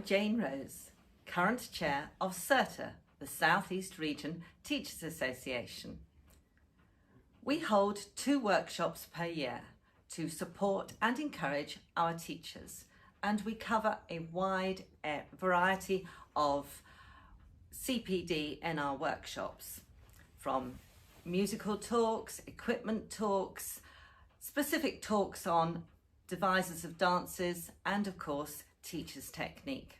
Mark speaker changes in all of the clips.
Speaker 1: I'm Jane Rose, current chair of SERTA, the South East Region Teachers Association. We hold 2 workshops per year to support and encourage our teachers, and we cover a wide variety of CPD in our workshops, from musical talks, equipment talks, specific talks on devices of dances, and of course teachers' technique.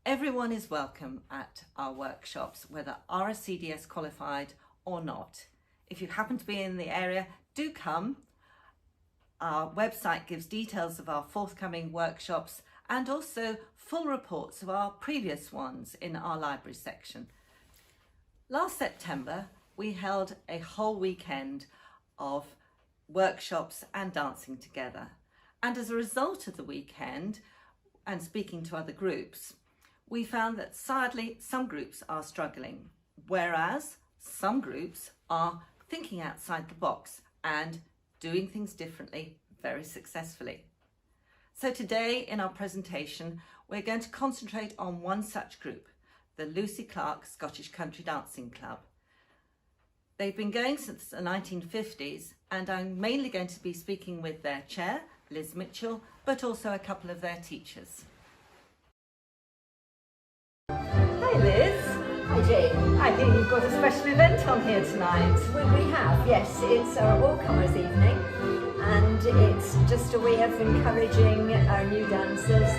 Speaker 1: Everyone is welcome at our workshops, whether RSCDS qualified or not. If you happen to be in the area, do come. Our website gives details of our forthcoming workshops and also full reports of our previous ones in our library section. Last September, we held a whole weekend of workshops and dancing together. And as a result of the weekend, and speaking to other groups, we found that sadly some groups are struggling, whereas some groups are thinking outside the box and doing things differently very successfully. So today in our presentation, we're going to concentrate on one such group, the Lucy Clark Scottish Country Dancing Club. They've been going since the 1950s, and I'm mainly going to be speaking with their chair, Liz Mitchell, but also a couple of their teachers. Hi Liz.
Speaker 2: Hi Jane.
Speaker 1: I think you've got a special event on here tonight.
Speaker 2: We have, yes. It's our all-comers evening, and it's just a way of encouraging our new dancers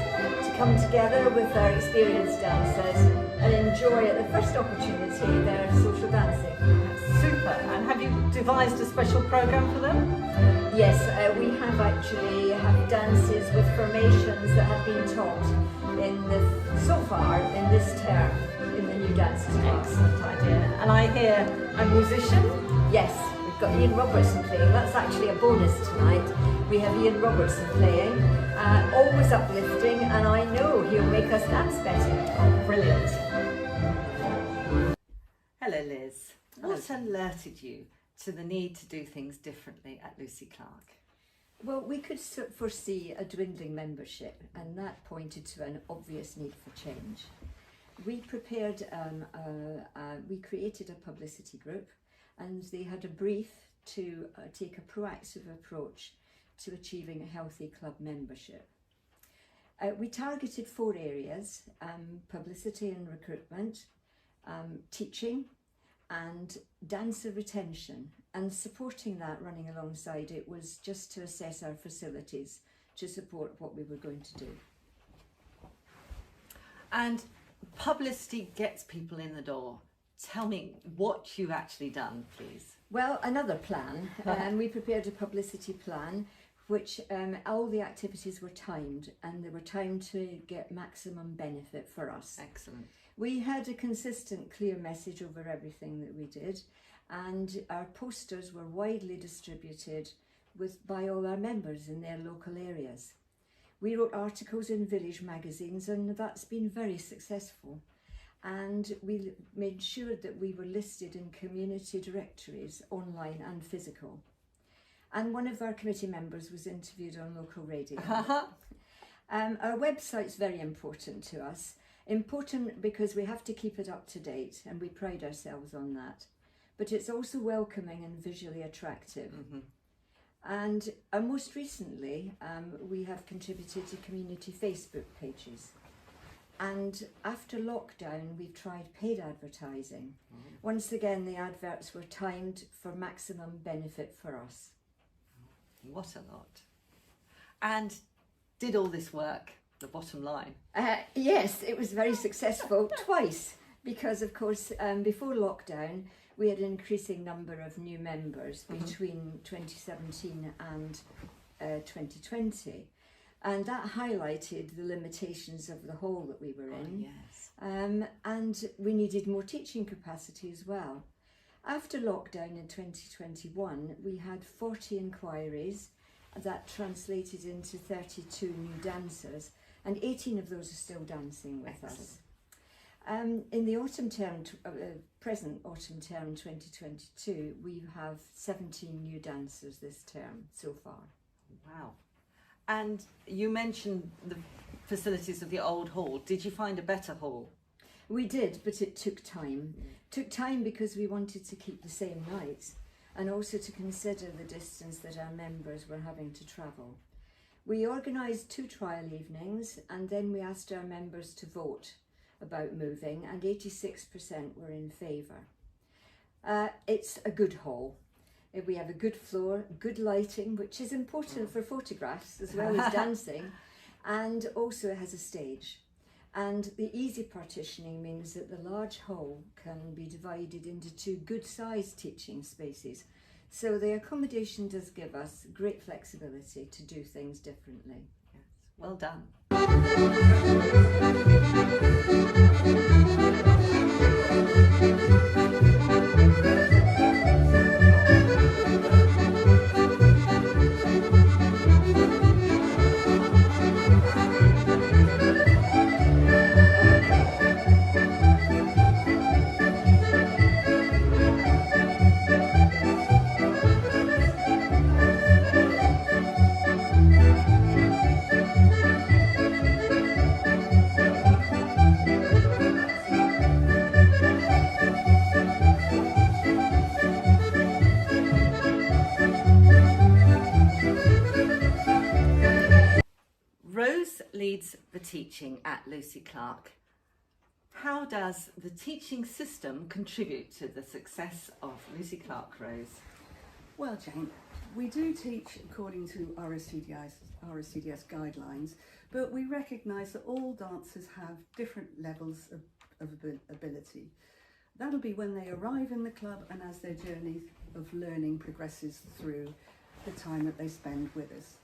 Speaker 2: to come together with our experienced dancers and enjoy at the first opportunity their social dancing.
Speaker 1: That's super. And have you devised a special programme for them?
Speaker 2: Yes, we have actually had dances with formations that have been taught so far in this term in the new dances class.
Speaker 1: Excellent idea. And I hear a musician?
Speaker 2: Yes, we've got Ian Robertson playing. That's actually a bonus tonight. We have Ian Robertson playing, always uplifting, and I know he'll make us dance better.
Speaker 1: Oh, brilliant. Hello Liz. What alerted you to the need to do things differently at Lucy Clark?
Speaker 2: Well, we could foresee a dwindling membership, and that pointed to an obvious need for change. We prepared, we created a publicity group, and they had a brief to take a proactive approach to achieving a healthy club membership. We targeted 4 areas: publicity and recruitment, teaching, and dancer retention. And supporting that, running alongside it, was just to assess our facilities to support what we were going to do.
Speaker 1: And publicity gets people in the door. Tell me what you've actually done, please.
Speaker 2: Well, another plan, and we prepared a publicity plan which all the activities were timed, and they were timed to get maximum benefit for us.
Speaker 1: Excellent.
Speaker 2: We had a consistent, clear message over everything that we did, and our posters were widely distributed by all our members in their local areas. We wrote articles in village magazines, and that's been very successful. And we made sure that we were listed in community directories, online and physical. And one of our committee members was interviewed on local radio. Our website's very important to us. Important because we have to keep it up to date, and we pride ourselves on that. But it's also welcoming and visually attractive. Mm-hmm. And most recently, we have contributed to community Facebook pages. And after lockdown, we've tried paid advertising. Mm. Once again, the adverts were timed for maximum benefit for us.
Speaker 1: What a lot. And did all this work, the bottom line?
Speaker 2: Yes, it was very successful twice, because of course, before lockdown, we had an increasing number of new members between 2017 and 2020. And that highlighted the limitations of the hall that we were in.
Speaker 1: Yes.
Speaker 2: And we needed more teaching capacity as well. After lockdown in 2021, we had 40 inquiries that translated into 32 new dancers, and 18 of those are still dancing with us. In the autumn term, present autumn term 2022, we have 17 new dancers this term so far.
Speaker 1: Wow. And you mentioned the facilities of the old hall. Did you find a better hall?
Speaker 2: We did, but it took time. Took time because we wanted to keep the same nights and also to consider the distance that our members were having to travel. We organised 2 trial evenings and then we asked our members to vote about moving, and 86% were in favour. It's a good hall. We have a good floor, good lighting, which is important for photographs as well as dancing, and also it has a stage. And the easy partitioning means that the large hall can be divided into 2 good-sized teaching spaces. So the accommodation does give us great flexibility to do things differently.
Speaker 1: Yes. Well done. Rose leads the teaching at Lucy Clark. How does the teaching system contribute to the success of Lucy Clark, Rose?
Speaker 3: Well, Jane, we do teach according to RSCDS guidelines, but we recognise that all dancers have different levels of ability. That'll be when they arrive in the club and as their journey of learning progresses through the time that they spend with us.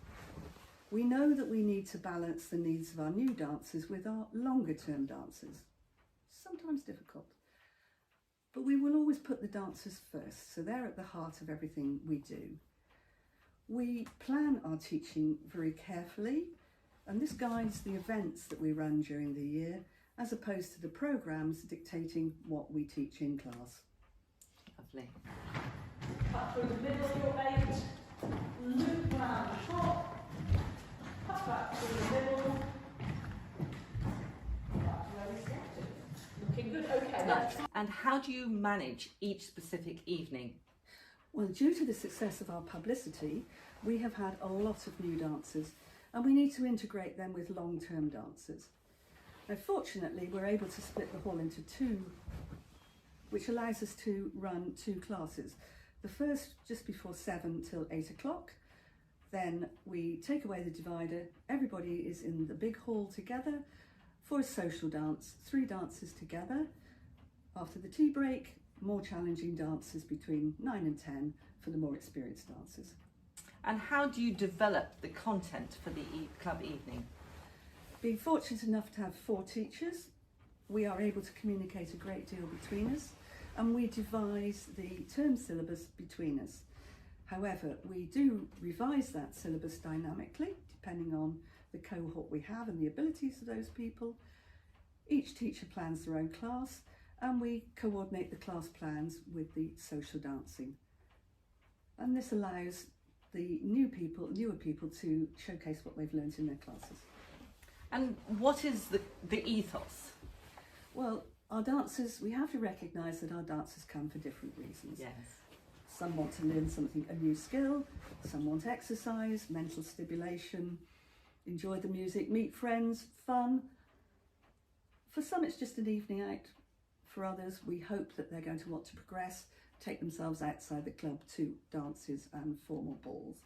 Speaker 3: We know that we need to balance the needs of our new dancers with our longer term dancers. Sometimes difficult, but we will always put the dancers first, so they're at the heart of everything we do. We plan our teaching very carefully, and this guides the events that we run during the year, as opposed to the programmes dictating what we teach in class.
Speaker 1: Lovely.
Speaker 4: Cut through the middle of your 8, loop round the top, cut back through the middle. That's very selective. Looking good. Okay, let's try.
Speaker 1: And how do you manage each specific evening?
Speaker 3: Well, due to the success of our publicity, we have had a lot of new dancers, and we need to integrate them with long-term dancers. Now, fortunately, we're able to split the hall into 2, which allows us to run 2 classes. The first just before 7 till 8 o'clock. Then we take away the divider. Everybody is in the big hall together for a social dance, 3 dances together. After the tea break, more challenging dances between 9 and 10 for the more experienced dancers.
Speaker 1: And how do you develop the content for the club evening?
Speaker 3: Being fortunate enough to have 4 teachers, we are able to communicate a great deal between us, and we devise the term syllabus between us. However, we do revise that syllabus dynamically, depending on the cohort we have and the abilities of those people. Each teacher plans their own class, and we coordinate the class plans with the social dancing. And this allows the newer people to showcase what they've learnt in their classes.
Speaker 1: And what is the ethos?
Speaker 3: Well, our dancers, we have to recognise that our dancers come for different reasons.
Speaker 1: Yes.
Speaker 3: Some want to learn something, a new skill, some want exercise, mental stimulation, enjoy the music, meet friends, fun. For some it's just an evening out. For others, we hope that they're going to want to progress, take themselves outside the club to dances and formal balls.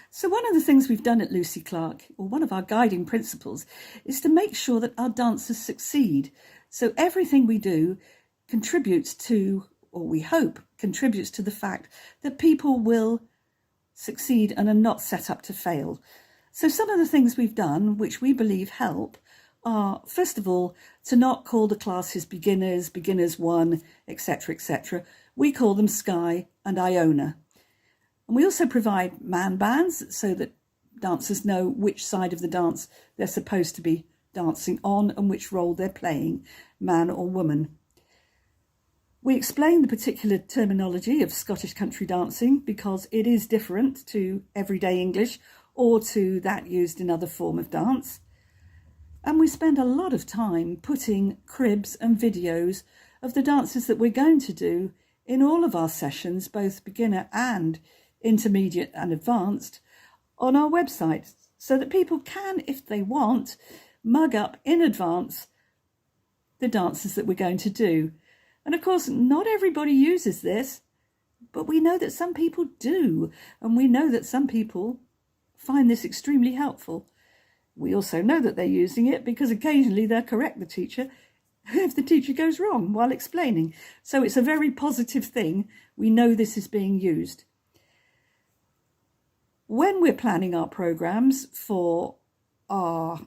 Speaker 3: So one of the things we've done at Lucy Clark, or one of our guiding principles, is to make sure that our dancers succeed. So everything we do contributes to, or we hope contributes to, the fact that people will succeed and are not set up to fail. So some of the things we've done, which we believe help, are, first of all, to not call the classes beginners, beginners 1, etc., etc. We call them Sky and Iona. And we also provide man bands so that dancers know which side of the dance they're supposed to be dancing on and which role they're playing, man or woman. We explain the particular terminology of Scottish country dancing because it is different to everyday English or to that used in other form of dance. And we spend a lot of time putting cribs and videos of the dances that we're going to do in all of our sessions, both beginner and intermediate and advanced, on our website, so that people can, if they want, mug up in advance the dances that we're going to do. And of course, not everybody uses this, but we know that some people do, and we know that some people find this extremely helpful. We also know that they're using it because occasionally they'll correct the teacher if the teacher goes wrong while explaining. So it's a very positive thing. We know this is being used. When we're planning our programmes for our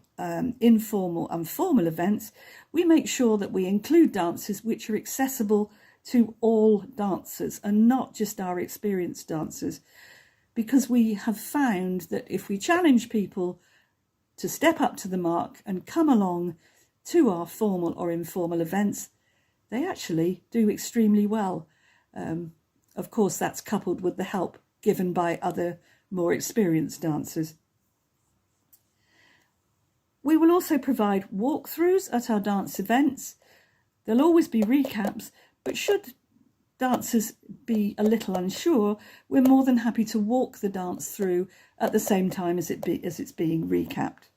Speaker 3: informal and formal events, we make sure that we include dances which are accessible to all dancers and not just our experienced dancers, because we have found that if we challenge people to step up to the mark and come along to our formal or informal events, they actually do extremely well. Of course, that's coupled with the help given by other more experienced dancers. We will also provide walkthroughs at our dance events. There'll always be recaps, but should dancers be a little unsure, we're more than happy to walk the dance through at the same time as it's being recapped.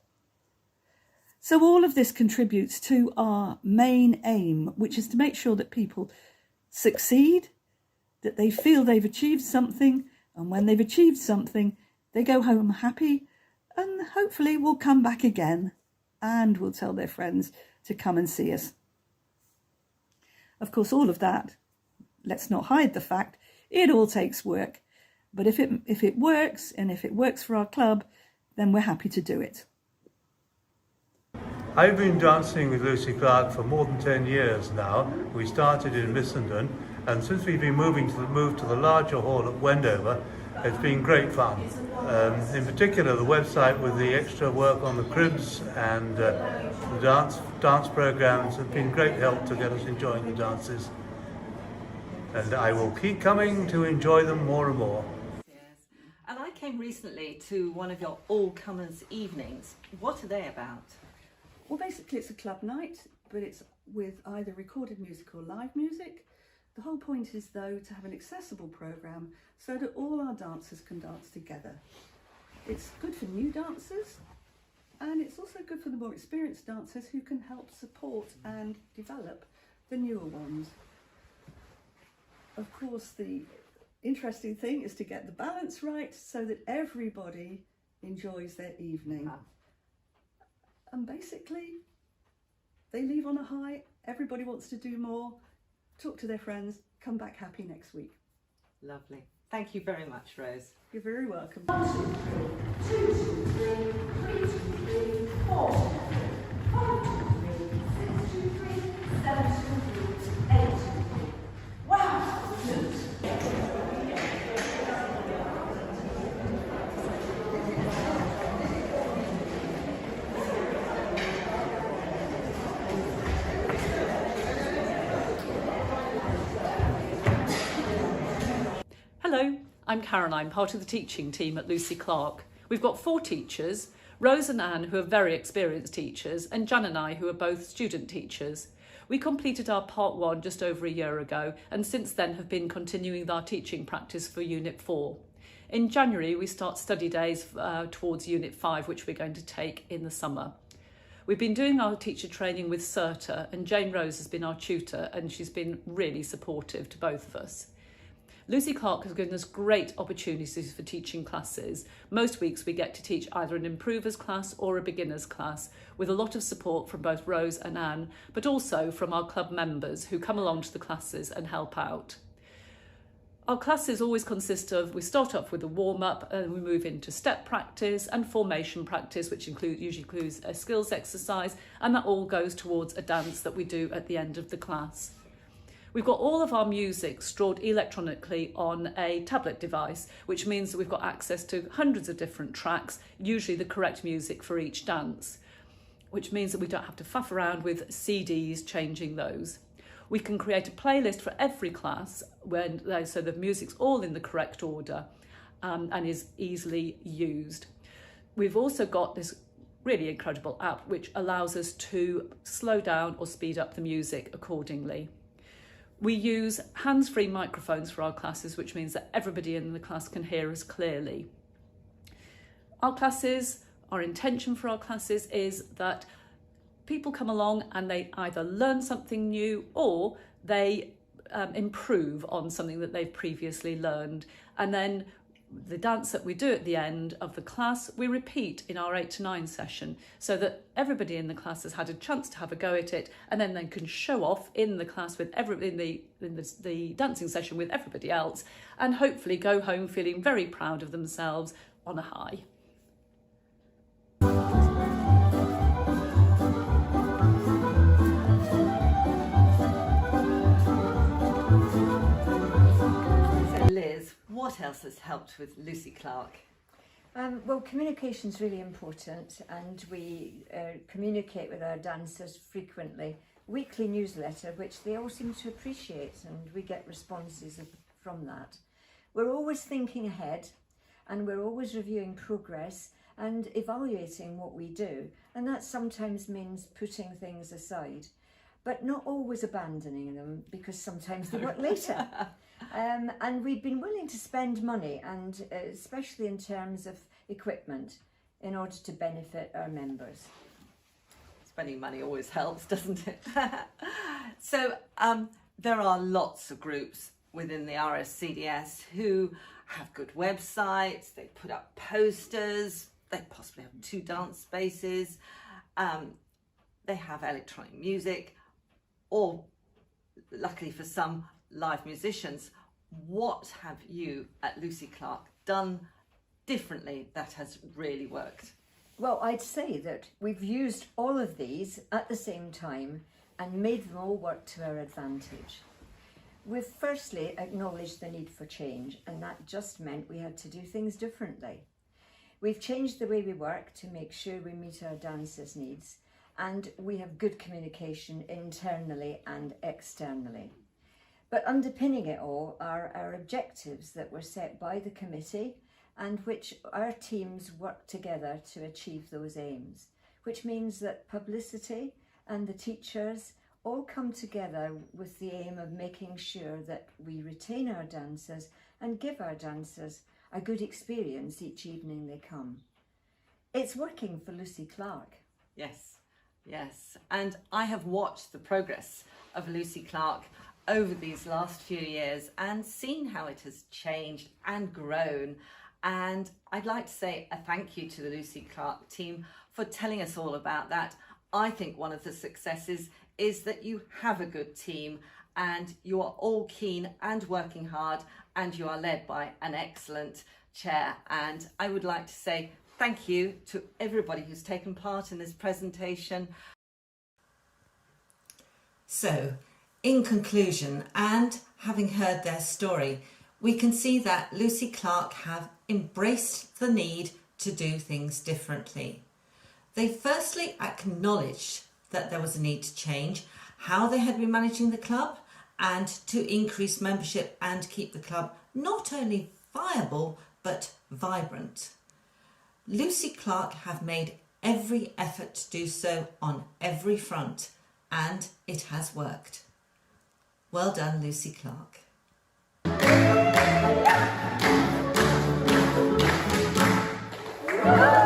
Speaker 3: So all of this contributes to our main aim, which is to make sure that people succeed, that they feel they've achieved something, and when they've achieved something, they go home happy and hopefully will come back again and will tell their friends to come and see us. Of course, all of that, let's not hide the fact, it all takes work. But if it works, and if it works for our club, then we're happy to do it.
Speaker 5: I've been dancing with Lucy Clark for more than 10 years now. We started in Missenden, and since we've been moved to the larger hall at Wendover, it's been great fun. In particular, the website with the extra work on the cribs and the dance programs have been great help to get us enjoying the dances. And I will keep coming to enjoy them more and more.
Speaker 1: Yes. And I came recently to one of your all-comers evenings. What are they about?
Speaker 3: Well, basically it's a club night, but it's with either recorded music or live music. The whole point is, though, to have an accessible programme so that all our dancers can dance together. It's good for new dancers, and it's also good for the more experienced dancers who can help support and develop the newer ones. Of course, the interesting thing is to get the balance right so that everybody enjoys their evening. And basically, they leave on a high, everybody wants to do more, talk to their friends, come back happy next week.
Speaker 1: Lovely. Thank you very much, Rose.
Speaker 3: You're very welcome.
Speaker 4: 1, 2, 3, 2, 2, 3, 3, 2, 3, 4, 5, 2, 3, 6, 2, 3, 7, 2, 3, 8, 2, 3. Wow! Good.
Speaker 6: Hello, I'm Caroline, part of the teaching team at Lucy Clark. We've got 4 teachers, Rose and Anne, who are very experienced teachers, and Jan and I, who are both student teachers. We completed our part 1 just over a year ago, and since then have been continuing our teaching practice for Unit 4. In January, we start study days towards Unit 5, which we're going to take in the summer. We've been doing our teacher training with SERTA, and Jane Rose has been our tutor, and she's been really supportive to both of us. Lucy Clark has given us great opportunities for teaching classes. Most weeks we get to teach either an improver's class or a beginner's class, with a lot of support from both Rose and Anne, but also from our club members who come along to the classes and help out. Our classes always consist of, we start off with a warm-up and we move into step practice and formation practice, which usually includes a skills exercise, and that all goes towards a dance that we do at the end of the class. We've got all of our music stored electronically on a tablet device, which means that we've got access to hundreds of different tracks, usually the correct music for each dance, which means that we don't have to faff around with CDs changing those. We can create a playlist for every class so the music's all in the correct order and is easily used. we've also got this really incredible app which allows us to slow down or speed up the music accordingly. We use hands-free microphones for our classes, which means that everybody in the class can hear us clearly. Our intention for our classes is that people come along and they either learn something new or they improve on something that they've previously learned. And then the dance that we do at the end of the class, we repeat in our 8 to 9 session, so that everybody in the class has had a chance to have a go at it, and then they can show off in the class with the dancing session with everybody else, and hopefully go home feeling very proud of themselves on a high.
Speaker 1: Liz, what else has helped with Lucy Clark?
Speaker 2: Well, communication is really important, and we communicate with our dancers frequently. Weekly newsletter, which they all seem to appreciate, and we get responses from that. We're always thinking ahead, and we're always reviewing progress and evaluating what we do, and that sometimes means putting things aside, but not always abandoning them, because sometimes they work later. And we've been willing to spend money, and especially in terms of equipment, in order to benefit our members.
Speaker 1: Spending money always helps, doesn't it? So there are lots of groups within the RSCDS who have good websites, they put up posters, they possibly have 2 dance spaces, they have electronic music, or luckily for some, live musicians. What have you at Lucy Clark done differently that has really worked?
Speaker 2: Well, I'd say that we've used all of these at the same time and made them all work to our advantage. We've firstly acknowledged the need for change, and that just meant we had to do things differently. We've changed the way we work to make sure we meet our dancers' needs, and we have good communication internally and externally. But underpinning it all are our objectives that were set by the committee, and which our teams work together to achieve those aims, which means that publicity and the teachers all come together with the aim of making sure that we retain our dancers and give our dancers a good experience each evening they come. It's working for Lucy Clark.
Speaker 1: Yes, yes. And I have watched the progress of Lucy Clark over these last few years and seen how it has changed and grown. And I'd like to say a thank you to the Lucy Clark team for telling us all about that. I think one of the successes is that you have a good team and you are all keen and working hard, and you are led by an excellent chair. And I would like to say thank you to everybody who's taken part in this presentation. So, in conclusion, and having heard their story, we can see that Lucy Clark have embraced the need to do things differently. They firstly acknowledged that there was a need to change how they had been managing the club and to increase membership and keep the club not only viable but vibrant. Lucy Clark have made every effort to do so on every front, and it has worked. Well done, Lucy Clark.
Speaker 4: Woo!